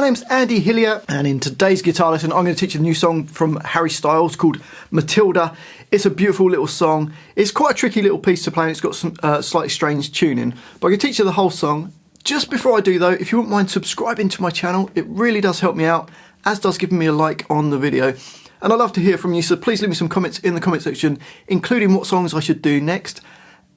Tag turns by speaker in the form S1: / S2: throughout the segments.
S1: name's Andy Hillier, and in today's guitar lesson I'm going to teach you a new song from Harry Styles called Matilda. It's a beautiful little song. It's quite a tricky little piece to play, and it's got some slightly strange tuning, but I'm going to teach you the whole song. Just before I do though, if you wouldn't mind subscribing to my channel, it really does help me out, as does giving me a like on the video. And I'd love to hear from you, so please leave me some comments in the comment section, including what songs I should do next.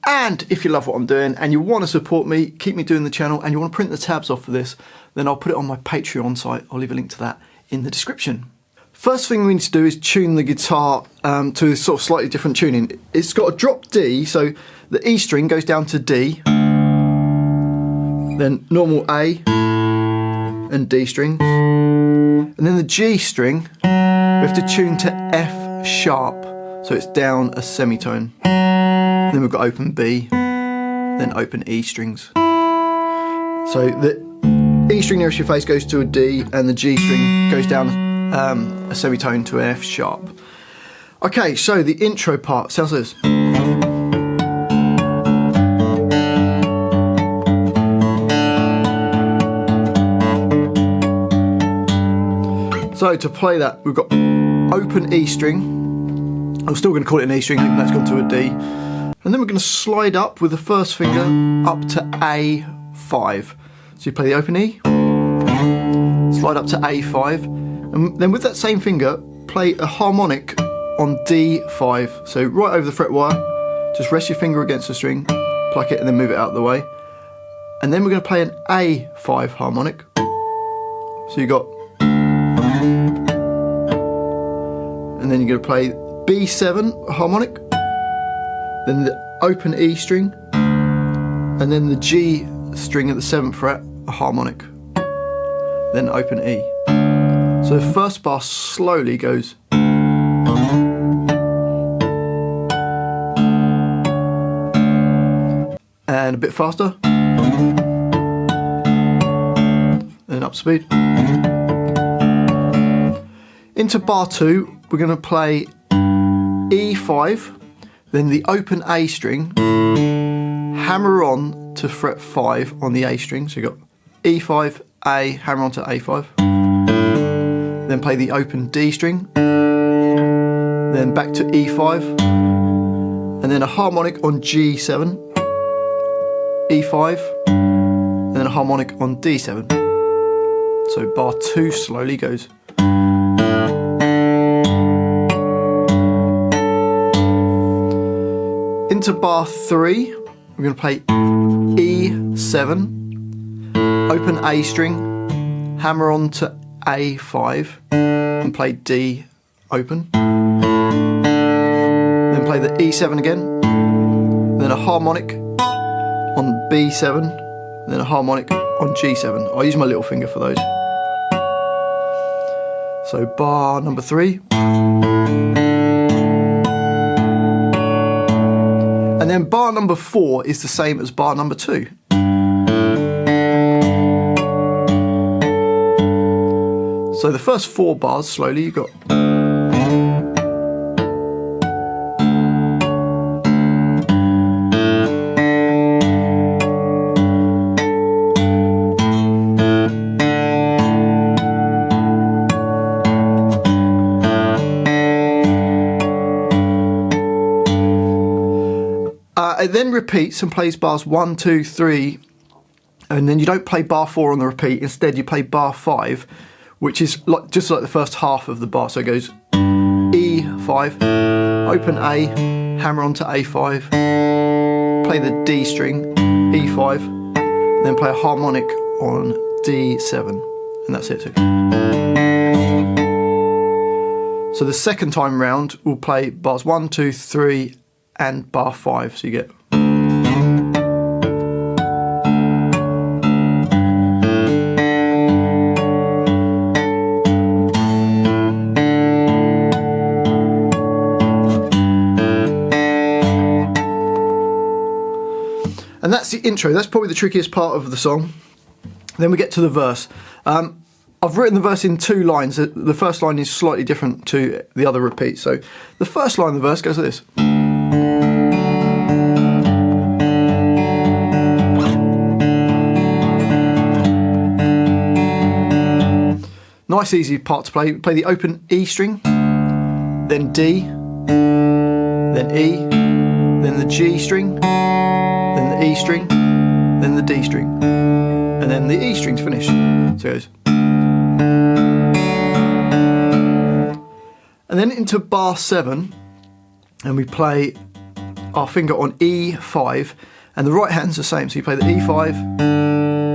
S1: And if you love what I'm doing and you want to support me, keep me doing the channel, and you want to print the tabs off for this, then I'll put it on my Patreon site. I'll leave a link to that in the description. First thing we need to do is tune the guitar to a sort of slightly different tuning. It's got a drop D, so the E string goes down to D, then normal A and D strings, and then the G string we have to tune to F sharp, so it's down a semitone. Then we've got open B, then open E strings. So the E string nearest your face goes to a D, and the G string goes down a semitone to an F sharp. Okay, so the intro part sounds like this. So to play that, we've got open E string. I'm still going to call it an E string, even though it's gone to a D. And then we're going to slide up with the first finger up to A5. So you play the open E, slide up to A5, and then with that same finger, play a harmonic on D5. So right over the fret wire, just rest your finger against the string, pluck it, and then move it out of the way. And then we're going to play an A5 harmonic. So you got, and then you're going to play B7 harmonic, then the open E string, and then the G string at the 7th fret, a harmonic, then open E. So the first bar slowly goes, and a bit faster, and up speed. Into bar 2, we're going to play E5, then the open A string, hammer on to fret 5 on the A string, so you've got E5, A, hammer on to A5, then play the open D string, then back to E5, and then a harmonic on G7, E5, and then a harmonic on D7. So bar 2 slowly goes. Into bar 3, we're going to play E7, open A string, hammer on to A5, and play D open. Then play the E7 again, then a harmonic on B7, then a harmonic on G7. I'll use my little finger for those. So bar number 3. And then bar number 4 is the same as bar number 2. So the first 4 bars, slowly, you've got. It then repeats and plays bars 1, 2, 3, and then you don't play bar 4 on the repeat. Instead, you play bar 5, which is just like the first half of the bar. So it goes E5, open A, hammer onto A5, play the D string, E5, then play a harmonic on D7, and that's it. So the second time round, we'll play bars 1, 2, 3, and bar 5, so you get. And that's the intro. That's probably the trickiest part of the song. Then we get to the verse. I've written the verse in 2 lines. The first line is slightly different to the other repeats. So the first line of the verse goes like this. Nice easy part to play. Play the open E string, then D, then E, then the G string, then the E string, then the D string, and then the E string to finish. So it goes. And then into bar 7, and we play our finger on E5, and the right hand's the same. So you play the E5,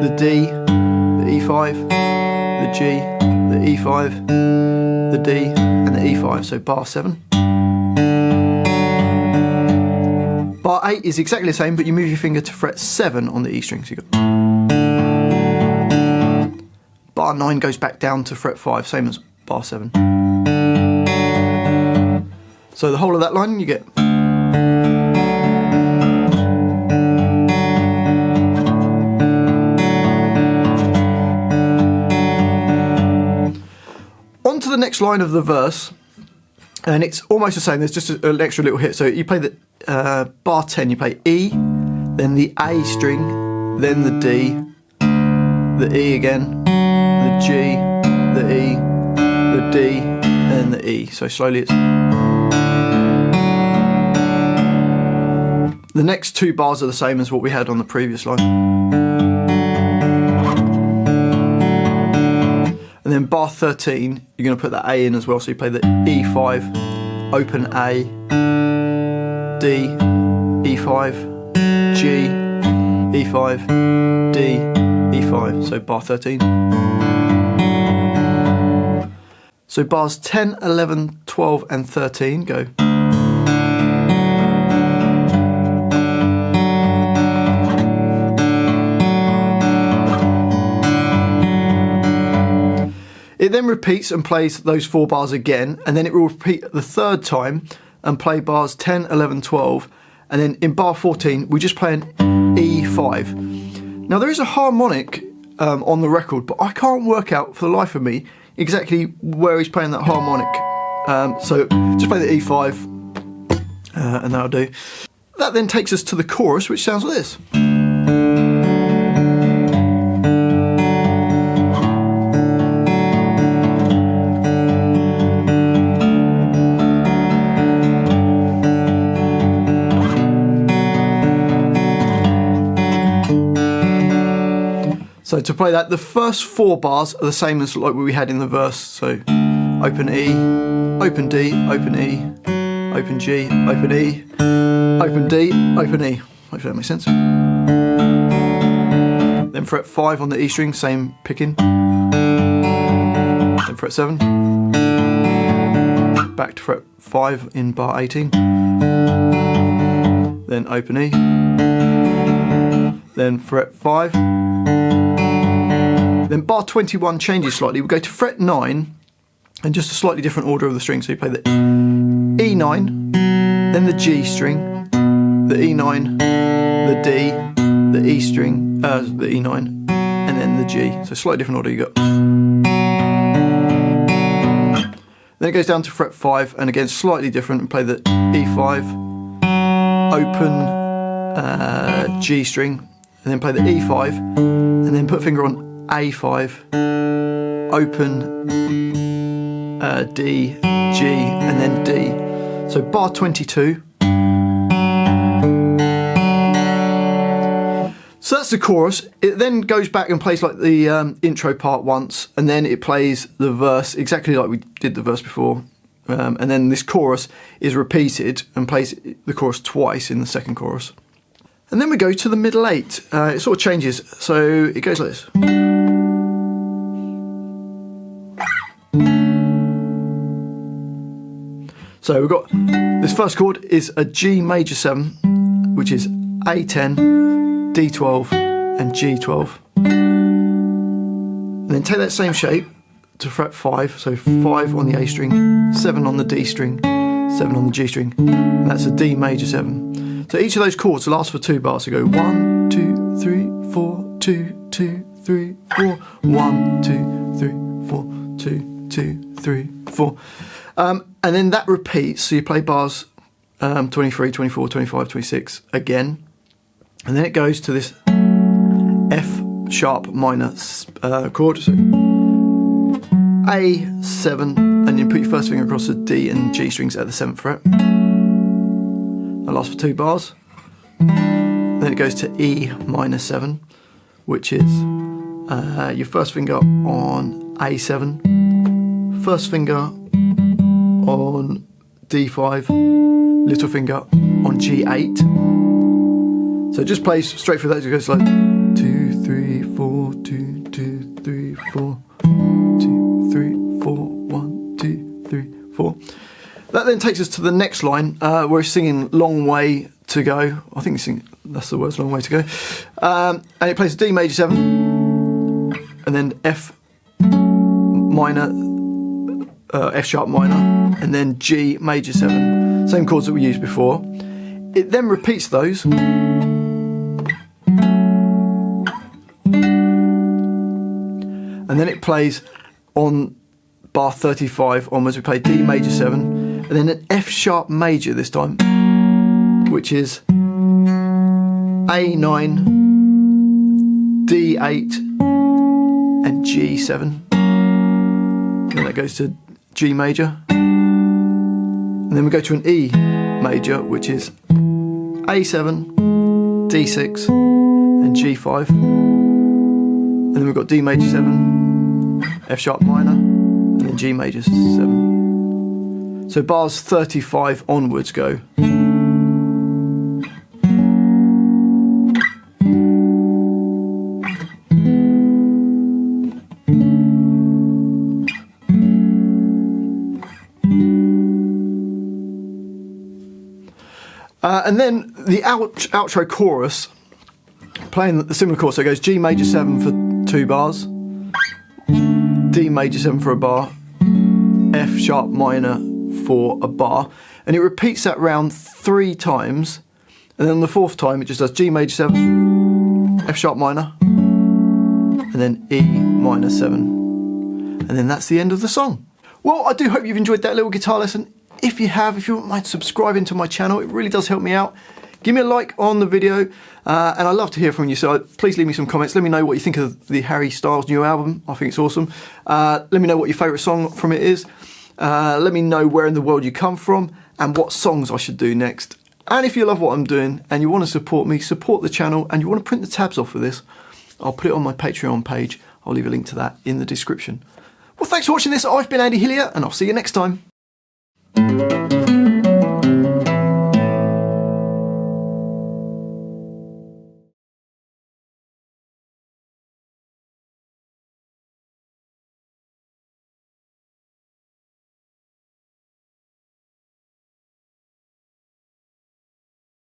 S1: the D, the E5, the G, the E5, the D, and the E5. So bar 7. Bar 8 is exactly the same, but you move your finger to fret 7 on the E string. So you got. Bar 9 goes back down to fret 5, same as bar 7. So the whole of that line you get. On to the next line of the verse, and it's almost the same. There's just an extra little hit. So you play the bar 10, you play E, then the A string, then the D, the E again, the G, the E, the D, and the E. So slowly it's. The next 2 bars are the same as what we had on the previous line. And then bar 13, you're going to put the A in as well. So you play the E5, open A, D, E5, G, E5, D, E5. So bar 13. So bars 10, 11, 12 and 13 go. It then repeats and plays those 4 bars again, and then it will repeat the 3rd time and play bars 10, 11, 12, and then in bar 14 we just play an E5. Now there is a harmonic on the record, but I can't work out for the life of me exactly where he's playing that harmonic. So just play the E5, and that'll do. That then takes us to the chorus, which sounds like this. So to play that, the first 4 bars are the same as like we had in the verse. So open E, open D, open E, open G, open E, open D, open E. Hopefully that makes sense. Then fret 5 on the E string, same picking. Then fret 7. Back to fret 5 in bar 18. Then open E. Then fret 5. Then bar 21 changes slightly. We go to fret 9 and just a slightly different order of the string. So you play the E9, then the G string, the E9, the D, the E string, the E9, and then the G. So slightly different order you got. Then it goes down to fret 5 and again slightly different. We play the E5, open G string, and then play the E5, and then put a finger on A5, open D, G, and then D. So bar 22. So that's the chorus. It then goes back and plays like the intro part once, and then it plays the verse exactly like we did the verse before. And then this chorus is repeated and plays the chorus twice in the second chorus. And then we go to the middle 8. It sort of changes. So it goes like this. So we've got this first chord is a G major 7, which is A10, D12 and G12. And then take that same shape to fret 5, so 5 on the A string, 7 on the D string, 7 on the G string, and that's a D major 7. So each of those chords last for 2 bars. So go 1, 2, 3, 4, 2, 2, 3, 4, 1, 2, 3, 4, 2, 2, 3, 4. And then that repeats, so you play bars 23, 24, 25, 26 again, and then it goes to this F sharp minor chord, so A7, and you put your first finger across the D and G strings at the 7th fret. That lasts for 2 bars. Then it goes to E minor 7, which is your first finger on A7, first finger on D5, little finger on G8. So it just plays straight through that. It goes like 2, 3, 4, 2, 2, 3, 4, 2, 3, 4, 1, 2, 3, 4. That then takes us to the next line where it's singing Long Way to Go. I think that's the words, Long Way to Go. And it plays D major 7, and then F minor, F sharp minor, and then G major 7. Same chords that we used before. It then repeats those. And then it plays on bar 35 onwards. We play D major 7, and then an F sharp major this time, which is A9, D8, and G7. Then that goes to G major, and then we go to an E major, which is A7, D6, and G5. And then we've got D major 7, F sharp minor, and then G major 7. So bars 35 onwards go. And then the outro chorus, playing the similar chord, so it goes G major 7 for 2 bars, D major 7 for a bar, F sharp minor for a bar, and it repeats that round 3 times, and then on the 4th time it just does G major 7, F sharp minor, and then E minor 7, and then that's the end of the song. Well, I do hope you've enjoyed that little guitar lesson. If you have, if you wouldn't mind subscribing to my channel, it really does help me out. Give me a like on the video, and I'd love to hear from you, so please leave me some comments. Let me know what you think of the Harry Styles new album. I think it's awesome. Let me know what your favourite song from it is. Let me know where in the world you come from and what songs I should do next. And if you love what I'm doing and you want to support me, support the channel, and you want to print the tabs off of this, I'll put it on my Patreon page. I'll leave a link to that in the description. Well, thanks for watching this. I've been Andy Hillier, and I'll see you next time.